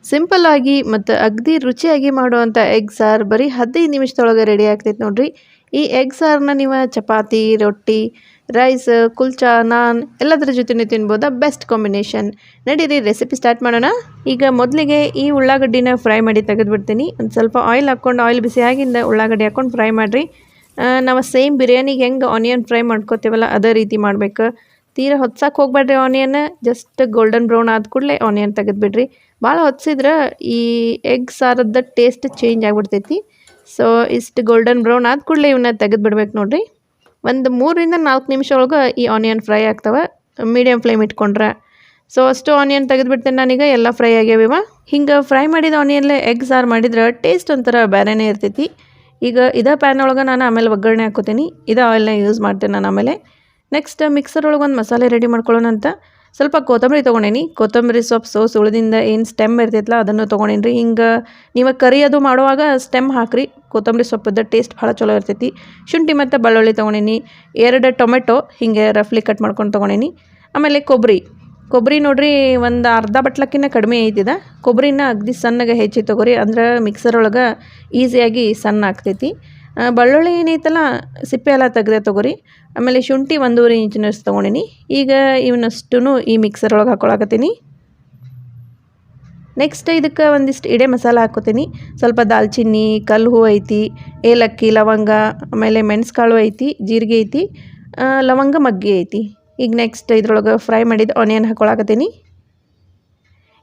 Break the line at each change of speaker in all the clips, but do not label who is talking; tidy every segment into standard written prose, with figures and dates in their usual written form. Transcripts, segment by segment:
Simple ಆಗಿ ಮತ್ತು ಅಗದಿ ರುಚಿಯಾಗಿ ಮಾಡುವಂಥ ಎಗ್ ಸಾರು ಬರೀ 15 ನಿಮಿಷದೊಳಗೆ ರೆಡಿ ಆಗ್ತೈತೆ ನೋಡ್ರಿ. ಈ ಎಗ್ ಸಾರನ್ನ ನೀವು ಚಪಾತಿ, ರೊಟ್ಟಿ, ರೈಸ್, ಕುಲ್ಚಾ, ನಾನ್ ಎಲ್ಲದರ ಜೊತೆನೇ ತಿನ್ಬೋದಾ. Best combination. ನಡೀರಿ ರೆಸಿಪಿ ಸ್ಟಾರ್ಟ್ ಮಾಡೋಣ. ಈಗ ಮೊದಲಿಗೆ ಈ ಉಳ್ಳಾಗಡ್ಡಿನ ಫ್ರೈ ಮಾಡಿ ತೆಗೆದುಬಿಡ್ತೀನಿ. ಒಂದು ಸ್ವಲ್ಪ ಆಯಿಲ್ ಹಾಕ್ಕೊಂಡು ಆಯಿಲ್ ಬಿಸಿ ಆಗಿಂದ ಉಳ್ಳಾಗಡ್ಡಿ ಹಾಕ್ಕೊಂಡು ಫ್ರೈ ಮಾಡಿರಿ. ನಾವು ಸೇಮ್ ಬಿರಿಯಾನಿಗೆ ಹೆಂಗೆ ಆನಿಯನ್ ಫ್ರೈ ಮಾಡ್ಕೋತೀವಲ್ಲ ಅದೇ ರೀತಿ ಮಾಡ್ಬೇಕು. ತೀರಾ ಹೊತ್ಸಕ್ಕೆ ಹೋಗ್ಬೇಡ್ರಿ ಆನಿಯನ್. ಜಸ್ಟ್ ಗೋಲ್ಡನ್ ಬ್ರೌನ್ ಆದ ಕೂಡಲೇ ಆನಿಯನ್ ತೆಗೆದುಬಿಡ್ರಿ. ಭಾಳ ಹೊತ್ಸಿದ್ರೆ ಈ ಎಗ್ ಸಾರದ ಟೇಸ್ಟ್ ಚೇಂಜ್ ಆಗಿಬಿಡ್ತೈತಿ. ಸೊ ಇಷ್ಟು ಗೋಲ್ಡನ್ ಬ್ರೌನ್ ಆದ ಕೂಡಲೇ ಇವನ್ನ ತೆಗೆದುಬಿಡ್ಬೇಕು ನೋಡಿರಿ. ಒಂದು 3ರಿಂದ 4 ನಿಮಿಷ ಒಳಗೆ ಈ ಆನಿಯನ್ ಫ್ರೈ ಆಗ್ತವೆ, ಮೀಡಿಯಮ್ ಫ್ಲೇಮ್ ಇಟ್ಕೊಂಡ್ರೆ. ಸೊ ಅಷ್ಟು ಆನಿಯನ್ ತೆಗೆದುಬಿಡ್ತೇನೆ ನಾನೀಗ. ಎಲ್ಲ ಫ್ರೈ ಆಗ್ಯಾವಿವ. ಹಿಂಗೆ ಫ್ರೈ ಮಾಡಿದ ಆನಿಯನ್ಲೇ ಎಗ್ ಸಾರು ಮಾಡಿದ್ರೆ ಟೇಸ್ಟ್ ಒಂಥರ ಬೇರೆನೇ ಇರ್ತೈತಿ. ಈಗ ಇದೇ ಪ್ಯಾನ್ ಒಳಗೆ ನಾನು ಆಮೇಲೆ ಒಗ್ಗರಣೆ ಹಾಕೋತೀನಿ. ಇದೇ ಆಯಿಲ್ನ ಯೂಸ್ ಮಾಡ್ತೇನೆ ನಾನು ಆಮೇಲೆ. ನೆಕ್ಸ್ಟ್ ಮಿಕ್ಸರ್ ಒಳಗೆ ಒಂದು ಮಸಾಲೆ ರೆಡಿ ಮಾಡ್ಕೊಳ್ಳೋಣ ಅಂತ ಸ್ವಲ್ಪ ಕೊತ್ತಂಬರಿ ತೊಗೊಂಡೇನಿ. ಕೊತ್ತಂಬರಿ ಸೊಪ್ಪು ಉಳಿದಿಂದ ಏನು ಸ್ಟೆಮ್ ಇರ್ತೈತಲ್ಲ ಅದನ್ನು ತೊಗೊಂಡೇನಿ. ಹಿಂಗೆ ನೀವು ಕರಿ ಅದು ಮಾಡುವಾಗ ಸ್ಟೆಮ್ ಹಾಕ್ರಿ. ಕೊತ್ತಂಬರಿ ಸೊಪ್ಪದ ಟೇಸ್ಟ್ ಭಾಳ ಚಲೋ ಇರ್ತೈತಿ. ಶುಂಠಿ ಮತ್ತು ಬೆಳ್ಳುಳ್ಳಿ ತೊಗೊಂಡೇನಿ. 2 ಟೊಮೆಟೊ ಹಿಂಗೆ ರಫ್ಲಿ ಕಟ್ ಮಾಡ್ಕೊಂಡು ತೊಗೊಂಡೇನಿ. ಆಮೇಲೆ ಕೊಬ್ಬರಿ ನೋಡ್ರಿ, ಒಂದು ಅರ್ಧ ಬಟ್ಲಕ್ಕಿಂತ ಕಡಿಮೆ ಐತಿದ. ಕೊಬ್ಬರಿನ ಅಗದಿ ಸಣ್ಣಗೆ ಹೆಚ್ಚಿ ತೊಗೊರಿ, ಅಂದ್ರೆ ಮಿಕ್ಸರ್ ಒಳಗೆ ಈಸಿಯಾಗಿ ಸಣ್ಣ ಆಗ್ತೈತಿ. ಬೆಳ್ಳುಳ್ಳಿ ಏನೈತಲ್ಲ ಸಿಪ್ಪೆ ಎಲ್ಲ ತೆಗೆದೇ ತೊಗೊರಿ. ಆಮೇಲೆ ಶುಂಠಿ 1.5 ಇಂಚಿನಷ್ಟು ತೊಗೊಂಡಿನಿ. ಈಗ ಇವನಷ್ಟು ಈ ಮಿಕ್ಸರ್ ಒಳಗೆ ಹಾಕ್ಕೊಳಕತ್ತೀನಿ. ನೆಕ್ಸ್ಟ್ ಇದಕ್ಕೆ ಒಂದಿಷ್ಟು ಇಡೆ ಮಸಾಲ ಹಾಕ್ಕೋತೀನಿ. ಸ್ವಲ್ಪ ದಾಲ್ಚಿನ್ನಿ, ಕಲ್ಲು ಹೂವು ಐತಿ, ಏಲಕ್ಕಿ, ಲವಂಗ, ಆಮೇಲೆ ಮೆಣಸುಕಾಳು ಐತಿ, ಜೀರಿಗೆ ಐತಿ, ಲವಂಗ ಮಗ್ಗಿ ಐತಿ. ಈಗ ನೆಕ್ಸ್ಟ್ ಇದ್ರೊಳಗೆ ಫ್ರೈ ಮಾಡಿದ ಆನಿಯನ್ ಹಾಕ್ಕೊಳಕತ್ತೀನಿ.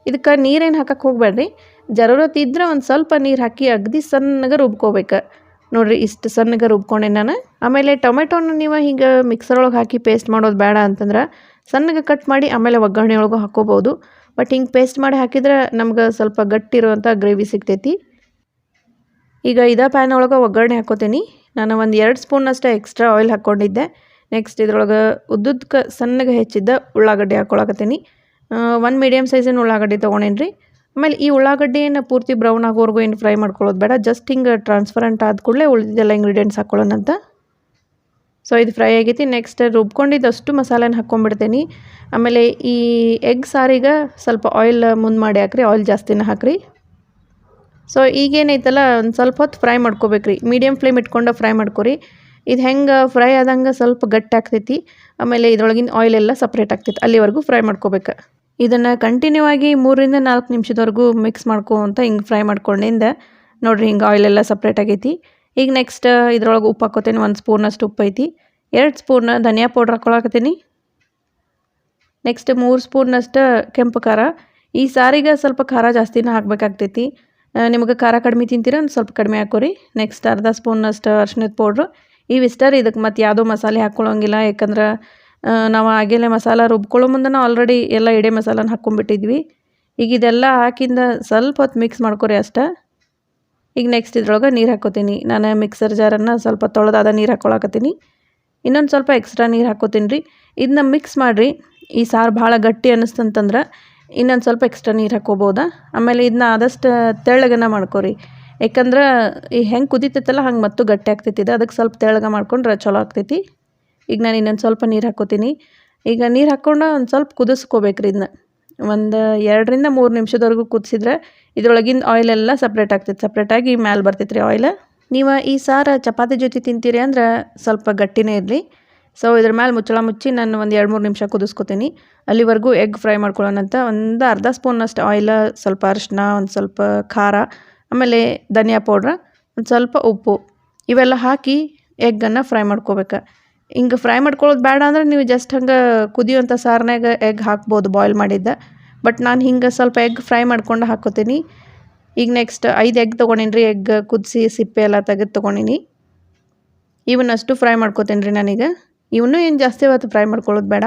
ಇದಕ್ಕೆ ನೀರೇನು ಹಾಕಕ್ಕೆ ಹೋಗ್ಬೇಡ್ರಿ. ಜರೂರತ್ ಇದ್ರೆ ಒಂದು ಸ್ವಲ್ಪ ನೀರು ಹಾಕಿ ಅಗದಿ ಸಣ್ಣಗೆ ರುಬ್ಕೋಬೇಕು ನೋಡಿರಿ. ಇಷ್ಟು ಸಣ್ಣಗೆ ರುಬ್ಕೊಂಡೆ ನಾನು. ಆಮೇಲೆ ಟೊಮೆಟೊನ ನೀವು ಹಿಂಗೆ ಮಿಕ್ಸರ್ ಒಳಗೆ ಹಾಕಿ ಪೇಸ್ಟ್ ಮಾಡೋದು ಬೇಡ ಅಂತಂದ್ರೆ ಸಣ್ಣಗೆ ಕಟ್ ಮಾಡಿ ಆಮೇಲೆ ಒಗ್ಗರಣೆ ಒಳಗೆ ಹಾಕ್ಕೋಬೋದು. ಬಟ್ ಹಿಂಗೆ ಪೇಸ್ಟ್ ಮಾಡಿ ಹಾಕಿದ್ರೆ ನಮ್ಗೆ ಸ್ವಲ್ಪ ಗಟ್ಟಿರುವಂಥ ಗ್ರೇವಿ ಸಿಗ್ತೈತಿ. ಈಗ ಇದೇ ಪ್ಯಾನ್ ಒಳಗೆ ಒಗ್ಗರಣೆ ಹಾಕ್ಕೋತೀನಿ. ನಾನು ಒಂದು 2 ಸ್ಪೂನಷ್ಟು ಎಕ್ಸ್ಟ್ರಾ ಆಯಿಲ್ ಹಾಕ್ಕೊಂಡಿದ್ದೆ. ನೆಕ್ಸ್ಟ್ ಇದ್ರೊಳಗೆ ಉದ್ದುದಕ್ಕೆ ಸಣ್ಣಗೆ ಹೆಚ್ಚಿದ್ದ ಉಳ್ಳಾಗಡ್ಡಿ ಹಾಕ್ಕೊಳಕತ್ತೀನಿ. 1 ಮೀಡಿಯಮ್ ಸೈಜಿನ ಉಳ್ಳಾಗಡ್ಡಿ ತೊಗೊಂಡೇನಿ. ಆಮೇಲೆ ಈ ಉಳ್ಳಾಗಡ್ಡಿಯನ್ನು ಪೂರ್ತಿ ಬ್ರೌನ್ ಆಗೋವರೆಗೂ ಏನು ಫ್ರೈ ಮಾಡ್ಕೊಳ್ಳೋದು ಬೇಡ. ಜಸ್ಟ್ ಹಿಂಗೆ ಟ್ರಾನ್ಸ್ಪರೆಂಟ್ ಆದ ಕೂಡಲೇ ಉಳಿದಿದ್ದೆಲ್ಲ ಇಂಗ್ರೀಡಿಯೆಂಟ್ಸ್ ಹಾಕ್ಕೊಳ್ಳೋಣ ಅಂತ. ಸೊ ಇದು ಫ್ರೈ ಆಗೈತಿ. ನೆಕ್ಸ್ಟ್ ರುಬ್ಕೊಂಡಿದ್ದಷ್ಟು ಮಸಾಲೆನ ಹಾಕ್ಕೊಂಡ್ಬಿಡ್ತೀನಿ. ಆಮೇಲೆ ಈ ಎಗ್ ಸಾರಿಗೆ ಸ್ವಲ್ಪ ಆಯಿಲ್ ಮುಂದೆ ಮಾಡಿ ಹಾಕ್ರಿ, ಆಯಿಲ್ ಜಾಸ್ತಿನ ಹಾಕ್ರಿ. ಸೊ ಈಗೇನೈತಲ್ಲ ಒಂದು ಸ್ವಲ್ಪ ಹೊತ್ತು ಫ್ರೈ ಮಾಡ್ಕೋಬೇಕ್ರಿ. ಮೀಡಿಯಮ್ ಫ್ಲೇಮ್ ಇಟ್ಕೊಂಡು ಫ್ರೈ ಮಾಡ್ಕೊರಿ. ಇದು ಹೆಂಗೆ ಫ್ರೈ ಆದಂಗೆ ಸ್ವಲ್ಪ ಗಟ್ಟಿ ಆಗ್ತೈತಿ. ಆಮೇಲೆ ಇದ್ರೊಳಗಿನ ಆಯಿಲ್ ಎಲ್ಲ ಸಪ್ರೇಟ್ ಆಗ್ತೈತಿ. ಅಲ್ಲಿವರೆಗೂ ಫ್ರೈ ಮಾಡ್ಕೋಬೇಕು. ಇದನ್ನು ಕಂಟಿನ್ಯೂ ಆಗಿ 3ರಿಂದ 4 ನಿಮಿಷದವರೆಗೂ ಮಿಕ್ಸ್ ಮಾಡ್ಕೊಂತ ಹಿಂಗೆ ಫ್ರೈ ಮಾಡ್ಕೊಂಡಿಂದ ನೋಡಿರಿ ಹಿಂಗೆ ಆಯಿಲೆಲ್ಲ ಸಪ್ರೇಟ್ ಆಗೈತಿ. ಈಗ ನೆಕ್ಸ್ಟ್ ಇದ್ರೊಳಗೆ ಉಪ್ಪು ಹಾಕ್ಕೋತೀನಿ. 1 ಸ್ಪೂನಷ್ಟು ಉಪ್ಪು ಐತಿ. 2 ಸ್ಪೂನ್ ಧನಿಯಾ ಪೌಡ್ರ್ ಹಾಕ್ಕೊಳಕತ್ತೀನಿ. ನೆಕ್ಸ್ಟ್ 3 ಸ್ಪೂನಷ್ಟು ಕೆಂಪು ಖಾರ. ಈ ಸಾರಿಗೆ ಸ್ವಲ್ಪ ಖಾರ ಜಾಸ್ತಿನ ಹಾಕಬೇಕಾಗ್ತೈತಿ. ನಿಮಗೆ ಖಾರ ಕಡಿಮೆ ತಿಂತೀರ ಒಂದು ಸ್ವಲ್ಪ ಕಡಿಮೆ ಹಾಕೋರಿ. ನೆಕ್ಸ್ಟ್ ಅರ್ಧ ಸ್ಪೂನಷ್ಟು ಅರಿಶಿಣದ ಪೌಡ್ರು. ಇವಿಷ್ಟರಿ. ಇದಕ್ಕೆ ಮತ್ತು ಯಾವುದೋ ಮಸಾಲೆ ಹಾಕ್ಕೊಳ್ಳೋಂಗಿಲ್ಲ. ಯಾಕಂದ್ರೆ ನಾವು ಆಗಲೇ ಮಸಾಲ ರುಬ್ಕೊಳ್ಳೋ ಮುಂದೆ ಆಲ್ರೆಡಿ ಎಲ್ಲ ಎಡೆ ಮಸಾಲನ ಹಾಕ್ಕೊಂಡ್ಬಿಟ್ಟಿದ್ವಿ. ಈಗ ಇದೆಲ್ಲ ಹಾಕಿಂದ ಸ್ವಲ್ಪ ಹೊತ್ತು ಮಿಕ್ಸ್ ಮಾಡ್ಕೊರಿ ಅಷ್ಟೇ. ಈಗ ನೆಕ್ಸ್ಟ್ ಇದ್ರೊಳಗೆ ನೀರು ಹಾಕ್ಕೋತೀನಿ. ನಾನು ಮಿಕ್ಸರ್ ಜಾರನ್ನು ಸ್ವಲ್ಪ ತೊಳೆದಾದ ನೀರು ಹಾಕ್ಕೊಳಕತ್ತೀನಿ. ಇನ್ನೊಂದು ಸ್ವಲ್ಪ ಎಕ್ಸ್ಟ್ರಾ ನೀರು ಹಾಕ್ಕೋತೀನಿ ರೀ. ಇದನ್ನ ಮಿಕ್ಸ್ ಮಾಡಿರಿ. ಈ ಸಾರು ಭಾಳ ಗಟ್ಟಿ ಅನ್ನಿಸ್ತಂತಂದ್ರೆ ಇನ್ನೊಂದು ಸ್ವಲ್ಪ ಎಕ್ಸ್ಟ್ರಾ ನೀರು ಹಾಕ್ಕೋಬೋದಾ. ಆಮೇಲೆ ಇದನ್ನ ಆದಷ್ಟು ತೆಳ್ಳಗನ ಮಾಡ್ಕೊರಿ. ಯಾಕಂದ್ರೆ ಈ ಹೆಂಗೆ ಕುದಿತೈತಲ್ಲ ಹಂಗೆ ಮತ್ತು ಗಟ್ಟಿ ಆಗ್ತೈತಿ. ಅದಕ್ಕೆ ಸ್ವಲ್ಪ ತೆಳ್ಳಗೆ ಮಾಡ್ಕೊಂಡ್ರೆ ಚಲೋ ಆಗ್ತೈತಿ. ಈಗ ನಾನು ಇನ್ನೊಂದು ಸ್ವಲ್ಪ ನೀರು ಹಾಕ್ಕೋತೀನಿ. ಈಗ ನೀರು ಹಾಕ್ಕೊಂಡು ಒಂದು ಸ್ವಲ್ಪ ಕುದಿಸ್ಕೋಬೇಕ್ರಿ. ಇದನ್ನ ಒಂದು 2ರಿಂದ 3 ನಿಮಿಷದವರೆಗೂ ಕುದಿಸಿದ್ರೆ ಇದ್ರೊಳಗಿನ ಆಯಿಲೆಲ್ಲ ಸಪ್ರೇಟ್ ಆಗ್ತೈತಿ. ಸಪ್ರೇಟಾಗಿ ಮ್ಯಾಲೆ ಬರ್ತೈತೆ ರೀ ಆಯಿಲ್. ನೀವು ಈ ಸಾರು ಚಪಾತಿ ಜೊತೆ ತಿಂತೀರಿ ಅಂದ್ರೆ ಸ್ವಲ್ಪ ಗಟ್ಟಿನೇ ಇರಲಿ. ಸೊ ಇದ್ರ ಮೇಲೆ ಮುಚ್ಚಳ ಮುಚ್ಚಿ ನಾನು ಒಂದು 2-3 ನಿಮಿಷ ಕುದಿಸ್ಕೋತೀನಿ. ಅಲ್ಲಿವರೆಗೂ ಎಗ್ ಫ್ರೈ ಮಾಡ್ಕೊಳ್ಳೋಣಂತ. ಒಂದು ಅರ್ಧ ಸ್ಪೂನಷ್ಟು ಆಯಿಲ್, ಸ್ವಲ್ಪ ಅರಿಶಿನ, ಒಂದು ಸ್ವಲ್ಪ ಖಾರ, ಆಮೇಲೆ ಧನಿಯಾ ಪೌಡ್ರ, ಒಂದು ಸ್ವಲ್ಪ ಉಪ್ಪು ಇವೆಲ್ಲ ಹಾಕಿ ಎಗ್ಗನ್ನು ಫ್ರೈ ಮಾಡ್ಕೋಬೇಕು. ಹಿಂಗೆ ಫ್ರೈ ಮಾಡ್ಕೊಳ್ಳೋದು ಬೇಡ ಅಂದ್ರೆ ನೀವು ಜಸ್ಟ್ ಹಂಗೆ ಕುದಿಯುವಂಥ ಸಾರಿನಾಗ ಎಗ್ ಹಾಕ್ಬೋದು ಬಾಯ್ಲ್ ಮಾಡಿದ್ದ. ಬಟ್ ನಾನು ಹಿಂಗೆ ಸ್ವಲ್ಪ ಎಗ್ ಫ್ರೈ ಮಾಡ್ಕೊಂಡು ಹಾಕ್ಕೋತೀನಿ. ಈಗ ನೆಕ್ಸ್ಟ್ 5 ಎಗ್ ತೊಗೊಂಡೇನಿ ರೀ. ಎಗ್ ಕುದಿಸಿ ಸಿಪ್ಪೆ ಎಲ್ಲ ತೆಗೆದು ತೊಗೊಂಡಿನಿ. ಇವನ್ನಷ್ಟು ಫ್ರೈ ಮಾಡ್ಕೋತೀನಿ ರೀ ನಾನೀಗ. ಇವನ್ನೂ ಏನು ಜಾಸ್ತಿ ಹೊತ್ತು ಫ್ರೈ ಮಾಡ್ಕೊಳ್ಳೋದು ಬೇಡ.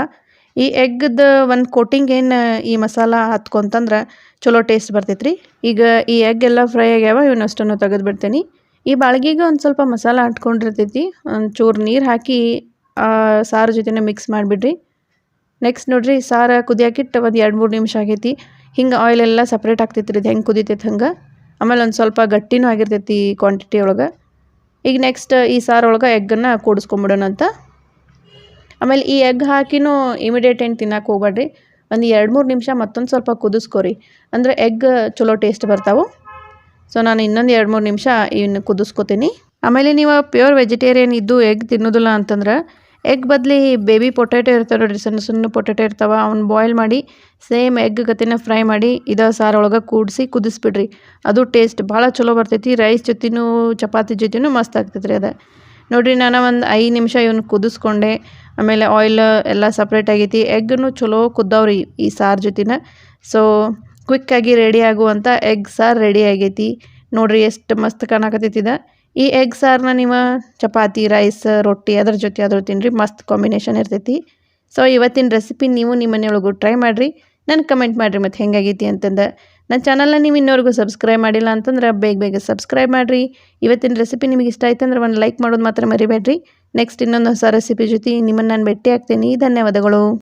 ಈ ಎಗ್ಗದ ಒಂದು ಕೋಟಿಂಗ್ ಏನು ಈ ಮಸಾಲ ಹತ್ಕೊಂತಂದ್ರೆ ಚಲೋ ಟೇಸ್ಟ್ ಬರ್ತೈತೆ ರೀ. ಈಗ ಈ ಎಗ್ ಎಲ್ಲ ಫ್ರೈ ಆಗ್ಯಾವ. ಇವನ್ನಷ್ಟನ್ನು ತೆಗೆದುಬಿಡ್ತೀನಿ. ಈ ಬಾಳ್ಗಿಗೆ ಒಂದು ಸ್ವಲ್ಪ ಮಸಾಲ ಅಂಟ್ಕೊಂಡಿರ್ತೈತಿ. ಒಂಚೂರು ನೀರು ಹಾಕಿ ಸಾರು ಜೊತೆನೇ ಮಿಕ್ಸ್ ಮಾಡಿಬಿಡ್ರಿ. ನೆಕ್ಸ್ಟ್ ನೋಡಿರಿ ಸಾರು ಕುದಿಯಾಕಿಟ್ಟು ಒಂದು 2-3 ನಿಮಿಷ ಆಗೈತಿ. ಹಿಂಗೆ ಆಯಿಲೆಲ್ಲ ಸಪ್ರೇಟ್ ಆಗ್ತೈತಿ ರೀ. ಇದು ಹೆಂಗೆ ಕುದಿತೈತೆ ಹಂಗೆ. ಆಮೇಲೆ ಒಂದು ಸ್ವಲ್ಪ ಗಟ್ಟಿನೂ ಆಗಿರ್ತೈತಿ ಕ್ವಾಂಟಿಟಿ ಒಳಗೆ. ಈಗ ನೆಕ್ಸ್ಟ್ ಈ ಸಾರು ಒಳಗೆ ಎಗ್ಗನ್ನು ಕೂಡಿಸ್ಕೊಂಬಿಡೋಣ ಅಂತ. ಆಮೇಲೆ ಈ ಎಗ್ ಹಾಕಿನೂ ಇಮಿಡಿಯೇಟ್ ಏನು ತಿನ್ನಕ್ಕೆ ಹೋಗ್ಬೇಡ್ರಿ. ಒಂದು 2-3 ನಿಮಿಷ ಮತ್ತೊಂದು ಸ್ವಲ್ಪ ಕುದಿಸ್ಕೊರಿ. ಅಂದರೆ ಎಗ್ ಚಲೋ ಟೇಸ್ಟ್ ಬರ್ತಾವೆ. ಸೊ ನಾನು ಇನ್ನೊಂದು 2-3 ನಿಮಿಷ ಇನ್ನು ಕುದಿಸ್ಕೊತೀನಿ. ಆಮೇಲೆ ನೀವು ಪ್ಯೂರ್ ವೆಜಿಟೇರಿಯನ್ ಇದ್ದು ಎಗ್ ತಿನ್ನೋದಿಲ್ಲ ಅಂತಂದ್ರೆ ಎಗ್ ಬದಲಿ ಬೇಬಿ ಪೊಟ್ಯಾಟೊ ಇರ್ತಾವೆ ನೋಡಿರಿ, ಸಣ್ಣ ಸಣ್ಣ ಪೊಟ್ಯಾಟೊ ಇರ್ತಾವೆ, ಅವ್ನ ಬಾಯ್ಲ್ ಮಾಡಿ ಸೇಮ್ ಎಗ್ ಗತಿನ ಫ್ರೈ ಮಾಡಿ ಇದೇ ಸಾರೊಳಗೆ ಕೂಡಿಸಿ ಕುದಿಸ್ಬಿಡ್ರಿ. ಅದು ಟೇಸ್ಟ್ ಭಾಳ ಚಲೋ ಬರ್ತೈತಿ. ರೈಸ್ ಜೊತೆನೂ ಚಪಾತಿ ಜೊತೆನೂ ಮಸ್ತ್ ಆಗ್ತೈತೆ ರೀ ಅದು. ನೋಡಿರಿ ನಾನು ಒಂದು 5 ನಿಮಿಷ ಇವನ್ನ ಕುದಿಸ್ಕೊಂಡೆ. ಆಮೇಲೆ ಆಯಿಲ್ ಎಲ್ಲ ಸಪ್ರೇಟ್ ಆಗೈತಿ. ಎಗ್ಗನ್ನು ಚಲೋ ಕುದ್ದವ್ರಿ ಈ ಸಾರು ಜೊತೆನ. ಸೊ ಕ್ವಿಕ್ಕಾಗಿ ರೆಡಿ ಆಗುವಂಥ ಎಗ್ ಸಾರು ರೆಡಿ ಆಗೈತಿ. ನೋಡಿರಿ ಎಷ್ಟು ಮಸ್ತ್ ಕಾಣಕತ್ತೈತಿ ಇದು. ಈ ಎಗ್ ಸಾರನ್ನ ನೀವು ಚಪಾತಿ, ರೈಸ್, ರೊಟ್ಟಿ ಅದ್ರ ಜೊತೆ ಆದರೂ ತಿನ್ನಿರಿ, ಮಸ್ತ್ ಕಾಂಬಿನೇಷನ್ ಇರ್ತೈತಿ. ಸೊ ಇವತ್ತಿನ ರೆಸಿಪಿ ನೀವು ನಿಮ್ಮ ಮನೆಯೊಳಗೂ ಟ್ರೈ ಮಾಡಿರಿ. ನನಗೆ ಕಮೆಂಟ್ ಮಾಡಿರಿ ಮತ್ತು ಹೆಂಗಾಗೈತಿ ಅಂತಂದು. ನನ್ನ ಚಾನಲ್ನ ನೀವು ಇನ್ನೂವರೆಗೂ ಸಬ್ಸ್ಕ್ರೈಬ್ ಮಾಡಿಲ್ಲ ಅಂತಂದ್ರೆ ಬೇಗ ಸಬ್ಸ್ಕ್ರೈಬ್ ಮಾಡಿರಿ. ಇವತ್ತಿನ ರೆಸಿಪಿ ನಿಮಗೆ ಇಷ್ಟ ಆಯ್ತು ಅಂದ್ರೆ ಒಂದು ಲೈಕ್ ಮಾಡೋದು ಮಾತ್ರ ಮರಿಬೇಡ್ರಿ. ನೆಕ್ಸ್ಟ್ ಇನ್ನೊಂದು ಹೊಸ ರೆಸಿಪಿ ಜೊತೆ ನಿಮ್ಮನ್ನು ನಾನು ಭೇಟಿ ಆಗ್ತೀನಿ. ಧನ್ಯವಾದಗಳು.